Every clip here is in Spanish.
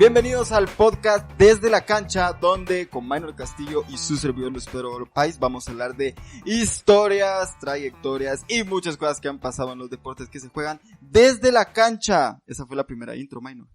Bienvenidos al podcast Desde la Cancha, donde con Minor Castillo y su servidor Luis Pedro Pais vamos a hablar de historias, trayectorias y muchas cosas que han pasado en los deportes que se juegan desde la cancha. Esa fue la primera intro, Minor.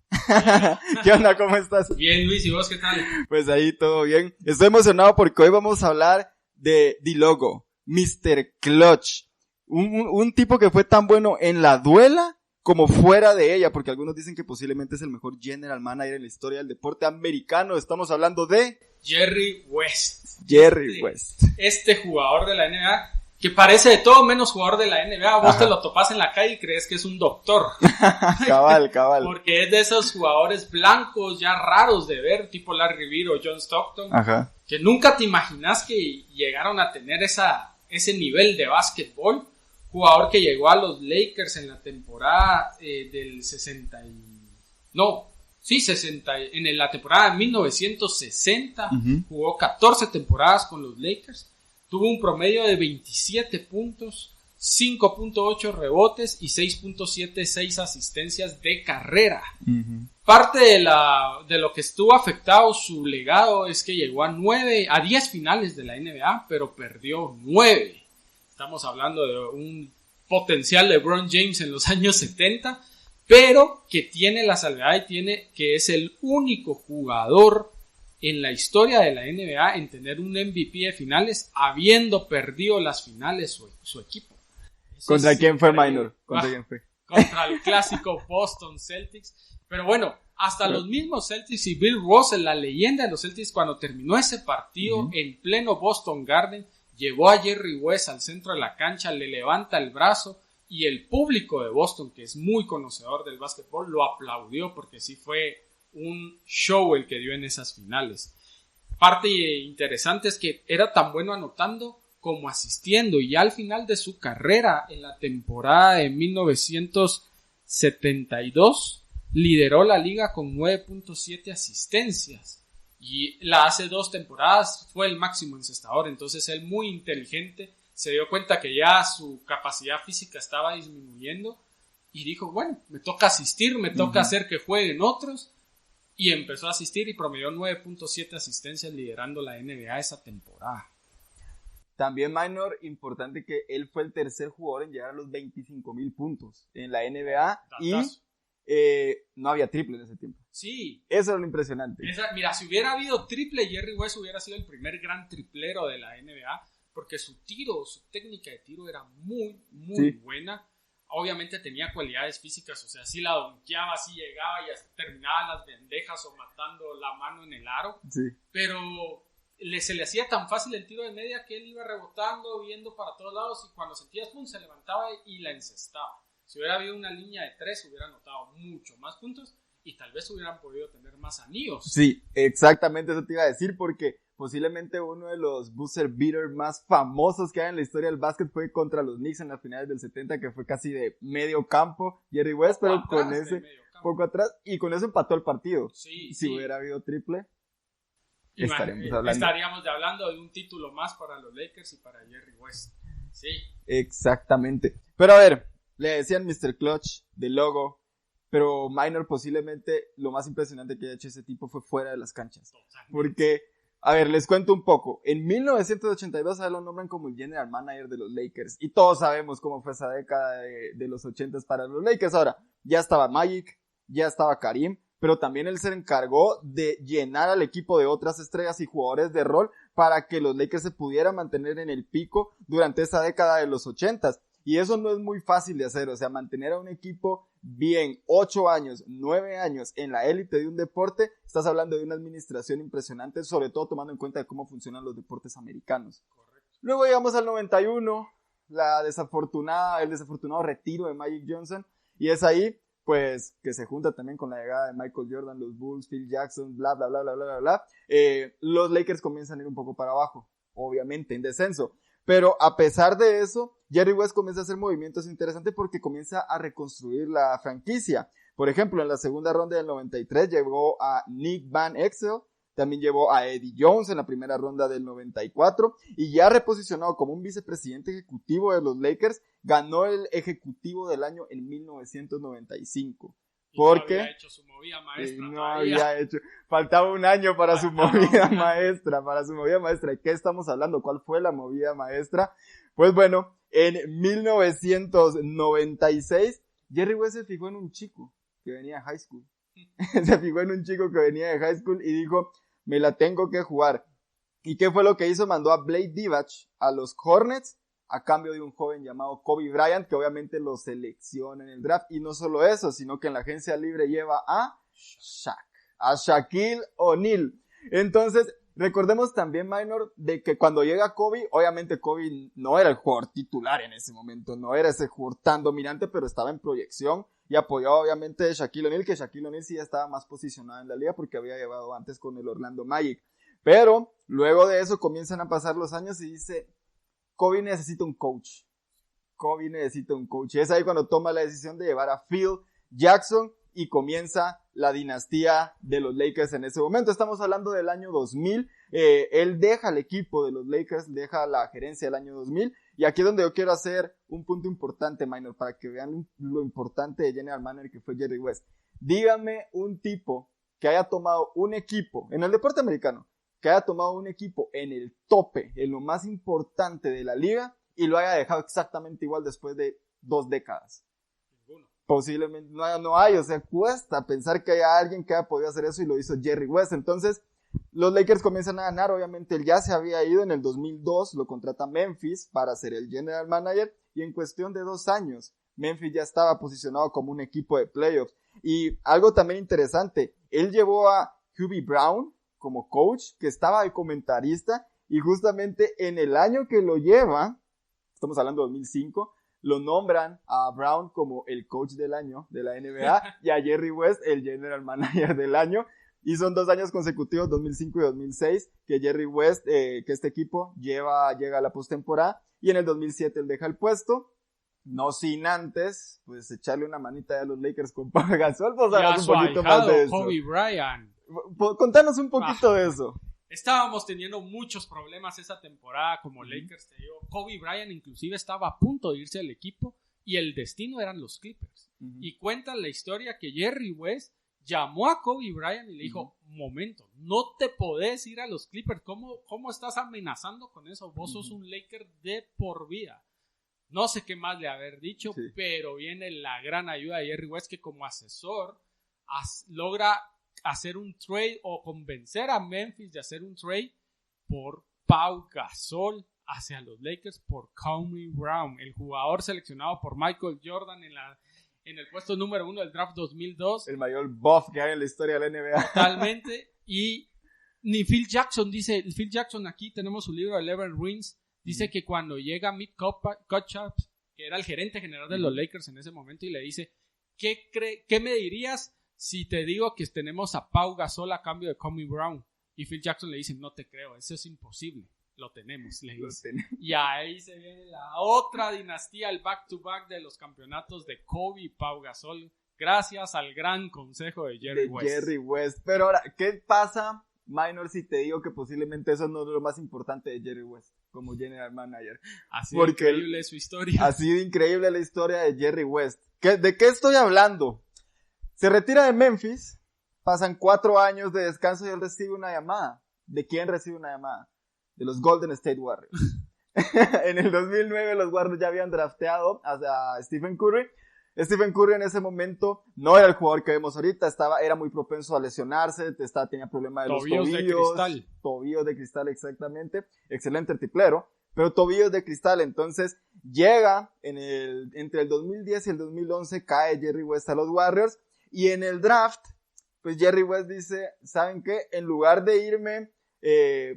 ¿Qué onda? ¿Cómo estás? Bien, Luis, ¿y vos qué tal? Pues ahí todo bien. Estoy emocionado porque hoy vamos a hablar de D-Logo, Mr. Clutch. Un tipo que fue tan bueno en la duela como fuera de ella, porque algunos dicen que posiblemente es el mejor general manager en la historia del deporte americano. Estamos hablando de Jerry West. Jerry West. Este jugador de la NBA, que parece de todo menos jugador de la NBA. Vos te lo topas en la calle y crees que es un doctor. Cabal. Porque es de esos jugadores blancos ya raros de ver, tipo Larry Bird o John Stockton. Ajá. Que nunca te imaginas que llegaron a tener ese nivel de básquetbol. Jugador que llegó a los Lakers en la temporada del 60 en la temporada de 1960. Jugó 14 temporadas con los Lakers. Tuvo un promedio de 27 puntos, 5.8 rebotes y 6.76 asistencias de carrera. Parte de lo que estuvo afectado su legado es que llegó a 10 finales de la NBA, pero perdió 9. Estamos hablando de un potencial LeBron James en los años 70, pero que tiene la salvedad y tiene que es el único jugador en la historia de la NBA en tener un MVP de finales, habiendo perdido las finales su equipo. ¿Contra quién fue, Minor? ¿Contra el clásico Boston Celtics. Pero bueno, hasta los mismos Celtics y Bill Russell, la leyenda de los Celtics, cuando terminó ese partido en pleno Boston Garden, llevó a Jerry West al centro de la cancha, le levanta el brazo y el público de Boston, que es muy conocedor del básquetbol, lo aplaudió porque sí fue un show el que dio en esas finales. Parte interesante es que era tan bueno anotando como asistiendo, y ya al final de su carrera, en la temporada de 1972, lideró la liga con 9.7 asistencias. Y hace 2 temporadas fue el máximo encestador. Entonces él, muy inteligente, se dio cuenta que ya su capacidad física estaba disminuyendo y dijo, bueno, me toca asistir, me toca hacer que jueguen otros, y empezó a asistir y promedió 9.7 asistencias liderando la NBA esa temporada. También, Minor, importante que él fue el tercer jugador en llegar a los 25,000 puntos en la NBA. Datazo. Y no había triple en ese tiempo. Sí. Eso es lo impresionante. Mira, si hubiera habido triple, Jerry West hubiera sido el primer gran triplero de la NBA, porque su técnica de tiro era muy buena. Obviamente tenía cualidades físicas, o sea, sí la donkeaba, sí llegaba y hasta terminaba las bandejas o matando la mano en el aro. Sí. Pero se le hacía tan fácil el tiro de media que él iba rebotando, viendo para todos lados, y cuando sentía pum, se levantaba y la encestaba. Si hubiera habido una línea de 3, hubiera anotado mucho más puntos y tal vez hubieran podido tener más anillos. Sí, exactamente eso te iba a decir, porque posiblemente uno de los buzzer beaters más famosos que hay en la historia del básquet fue contra los Knicks en las finales del 70, que fue casi de medio campo, Jerry West, pero con ese poco atrás, y con eso empató el partido. Sí, si hubiera habido triple, estaríamos hablando de un título más para los Lakers y para Jerry West. Sí. Exactamente. Pero a ver, le decían Mr. Clutch, D-Logo, pero Minor, posiblemente lo más impresionante que haya hecho ese tipo fue fuera de las canchas. Totalmente. Porque, a ver, les cuento un poco. En 1982 a él lo nombran como el general manager de los Lakers, y todos sabemos cómo fue esa década de los 80s para los Lakers. Ahora, ya estaba Magic, ya estaba Karim, pero también él se encargó de llenar al equipo de otras estrellas y jugadores de rol para que los Lakers se pudieran mantener en el pico durante esa década de los 80s. Y eso no es muy fácil de hacer, o sea, mantener a un equipo bien 8 años, 9 años en la élite de un deporte, estás hablando de una administración impresionante, sobre todo tomando en cuenta de cómo funcionan los deportes americanos. Correcto. Luego llegamos al 91, el desafortunado retiro de Magic Johnson, y es ahí, pues, que se junta también con la llegada de Michael Jordan, los Bulls, Phil Jackson, bla, bla, bla, bla, bla, bla. Los Lakers comienzan a ir un poco para abajo, obviamente, en descenso. Pero a pesar de eso, Jerry West comienza a hacer movimientos interesantes porque comienza a reconstruir la franquicia. Por ejemplo, en la segunda ronda del 93 llevó a Nick Van Exel, también llevó a Eddie Jones en la primera ronda del 94, y ya reposicionado como un vicepresidente ejecutivo de los Lakers, ganó el ejecutivo del año en 1995. porque no había hecho su movida maestra. No había hecho, faltaba un año para su movida maestra. ¿De qué estamos hablando? ¿Cuál fue la movida maestra? Pues bueno, en 1996, Jerry West se fijó en un chico que venía de high school. Y dijo, me la tengo que jugar. ¿Y qué fue lo que hizo? Mandó a Blake Divac a los Hornets a cambio de un joven llamado Kobe Bryant, que obviamente lo selecciona en el draft. Y no solo eso, sino que en la agencia libre lleva a Shaquille O'Neal. Entonces, recordemos también, Minor, de que cuando llega Kobe, obviamente Kobe no era el jugador titular en ese momento, no era ese jugador tan dominante, pero estaba en proyección y apoyado obviamente de Shaquille O'Neal, que Shaquille O'Neal sí ya estaba más posicionado en la liga porque había llevado antes con el Orlando Magic. Pero luego de eso comienzan a pasar los años y dice, Kobe necesita un coach. Y es ahí cuando toma la decisión de llevar a Phil Jackson y comienza la dinastía de los Lakers en ese momento. Estamos hablando del año 2000. Él deja el equipo de los Lakers, deja la gerencia del año 2000. Y aquí es donde yo quiero hacer un punto importante, Minor, para que vean lo importante de general manager que fue Jerry West. Dígame un tipo que haya tomado un equipo, en el deporte americano, que haya tomado un equipo en el tope, en lo más importante de la liga, y lo haya dejado exactamente igual después de 2 décadas. Posiblemente no hay, o sea, cuesta pensar que haya alguien que haya podido hacer eso y lo hizo Jerry West. Entonces, los Lakers comienzan a ganar, obviamente él ya se había ido en el 2002, lo contrata Memphis para ser el general manager y en cuestión de 2 años, Memphis ya estaba posicionado como un equipo de playoffs. Y algo también interesante, él llevó a Hubie Brown como coach, que estaba de comentarista, y justamente en el año que lo lleva, estamos hablando de 2005, lo nombran a Brown como el coach del año de la NBA y a Jerry West el general manager del año. Y son 2 años consecutivos, 2005 y 2006, que Jerry West, que este equipo llega a la postemporada. Y en el 2007 él deja el puesto. No sin antes, pues, echarle una manita a los Lakers con Pau Gasol. Pues, un poquito más de eso. Kobe Bryant. Contanos un poquito de eso. Estábamos teniendo muchos problemas esa temporada como Lakers, te digo. Kobe Bryant inclusive estaba a punto de irse del equipo y el destino eran los Clippers. Y cuentan la historia que Jerry West llamó a Kobe Bryant y le dijo, momento, no te podés ir a los Clippers. ¿Cómo estás amenazando con eso? Vos sos un Laker de por vida. No sé qué más le haber dicho, pero viene la gran ayuda de Jerry West, que como asesor logra hacer un trade o convencer a Memphis de hacer un trade por Pau Gasol hacia los Lakers por Kobe Brown, el jugador seleccionado por Michael Jordan en el puesto número 1 del draft 2002. El mayor buff que hay en la historia de la NBA. Totalmente. Y ni Phil Jackson dice, Phil Jackson, aquí tenemos su libro 11 Rings, dice que cuando llega Mick Kutchaf, que era el gerente general de los Lakers en ese momento, y le dice, ¿qué me dirías si te digo que tenemos a Pau Gasol a cambio de Kobe Brown? Y Phil Jackson le dice, no te creo, eso es imposible. Lo tenemos, le dice. Y ahí se viene la otra dinastía, el back-to-back de los campeonatos de Kobe y Pau Gasol, gracias al gran consejo de Jerry West. Pero ahora, ¿qué pasa, Minor, si te digo que posiblemente eso no es lo más importante de Jerry West como general manager? Así de increíble es su historia. Así de increíble la historia de Jerry West. ¿De qué estoy hablando? Se retira de Memphis, pasan 4 años de descanso y él recibe una llamada. ¿De quién recibe una llamada? De los Golden State Warriors. En el 2009 los Warriors ya habían drafteado a Stephen Curry. Stephen Curry en ese momento no era el jugador que vemos ahorita, era muy propenso a lesionarse, tenía problemas de los tobillos. De cristal. Tobillos de cristal, exactamente. Excelente triplero, pero tobillos de cristal. Entonces llega entre el 2010 y el 2011 cae Jerry West a los Warriors. Y en el draft, pues Jerry West dice, ¿saben qué? En lugar de irme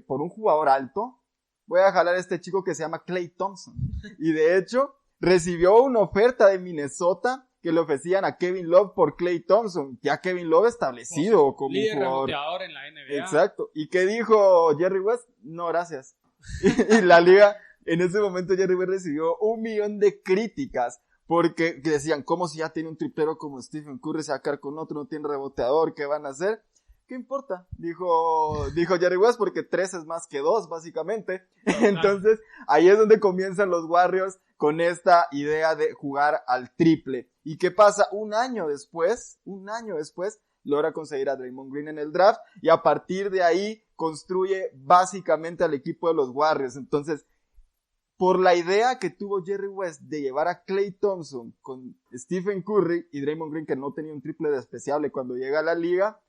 por un jugador alto, voy a jalar a este chico que se llama Klay Thompson. Y de hecho, recibió una oferta de Minnesota que le ofrecían a Kevin Love por Klay Thompson, ya Kevin Love establecido como líder un jugador. reboteador en la NBA. Exacto. ¿Y qué dijo Jerry West? No, gracias. Y la liga, en ese momento Jerry West recibió 1 millón de críticas porque decían, ¿cómo si ya tiene un triplero como Stephen Curry se va a quedar con otro, no tiene reboteador, qué van a hacer? ¿qué importa? Dijo Jerry West, porque 3 es más que 2, básicamente. Entonces, ahí es donde comienzan los Warriors con esta idea de jugar al triple. ¿Y qué pasa? Un año después, logra conseguir a Draymond Green en el draft, y a partir de ahí construye básicamente al equipo de los Warriors. Entonces, por la idea que tuvo Jerry West de llevar a Klay Thompson con Stephen Curry y Draymond Green, que no tenía un triple despreciable cuando llega a la liga,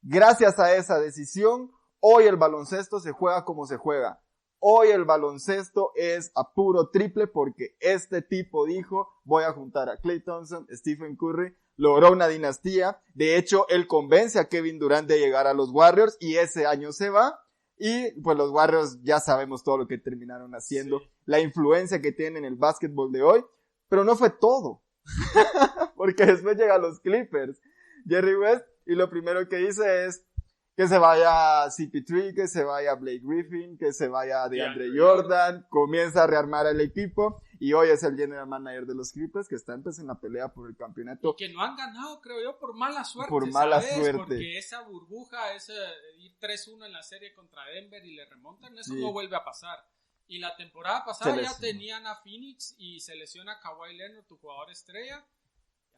gracias a esa decisión, hoy el baloncesto se juega como se juega. Hoy el baloncesto es a puro triple porque este tipo dijo, voy a juntar a Klay Thompson, Stephen Curry, logró una dinastía. De hecho, él convence a Kevin Durant de llegar a los Warriors y ese año se va. Y pues los Warriors ya sabemos todo lo que terminaron haciendo, sí, la influencia que tienen en el básquetbol de hoy, pero no fue todo, porque después llegan los Clippers, Jerry West, y lo primero que dice es que se vaya CP3, que se vaya Blake Griffin, que se vaya DeAndre Jordan, comienza a rearmar el equipo, y hoy es el general manager de los Clippers, que está en la pelea por el campeonato. Y que no han ganado, creo yo, por mala suerte. Por mala ¿sabes? suerte. Porque esa burbuja, ese ir 3-1 en la serie contra Denver y le remontan, eso sí, no vuelve a pasar. Y la temporada pasada ya tenían a Phoenix y se lesiona Kawhi Leonard, tu jugador estrella.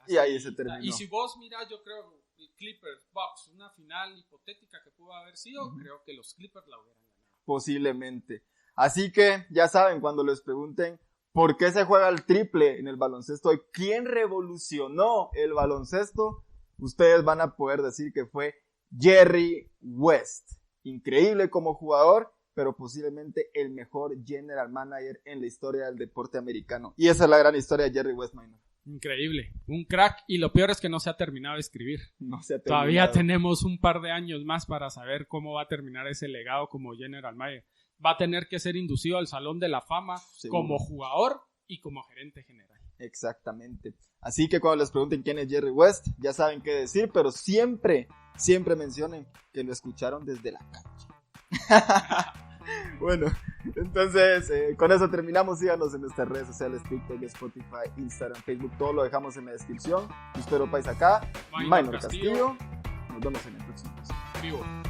Y ahí se terminó. Y si vos mirás, yo creo, el Clippers, Bucks, una final hipotética que pudo haber sido, creo que los Clippers la hubieran ganado. Posiblemente. Así que, ya saben, cuando les pregunten ¿por qué se juega el triple en el baloncesto hoy? ¿Quién revolucionó el baloncesto? Ustedes van a poder decir que fue Jerry West. Increíble como jugador, pero posiblemente el mejor general manager en la historia del deporte americano. Y esa es la gran historia de Jerry West, minor. Increíble, un crack, y lo peor es que no se ha terminado de escribir. No se ha terminado. Todavía tenemos un par de años más para saber cómo va a terminar ese legado como general manager. Va a tener que ser inducido al Salón de la Fama, seguro, como jugador y como gerente general. Exactamente. Así que cuando les pregunten quién es Jerry West, ya saben qué decir, pero siempre mencionen que lo escucharon desde la cancha. Bueno, entonces con eso terminamos. Síganos en nuestras redes sociales, TikTok, Spotify, Instagram, Facebook, todo lo dejamos en la descripción. Espero Pais acá, Minor Castillo. Nos vemos en el próximo episodio. Vivo.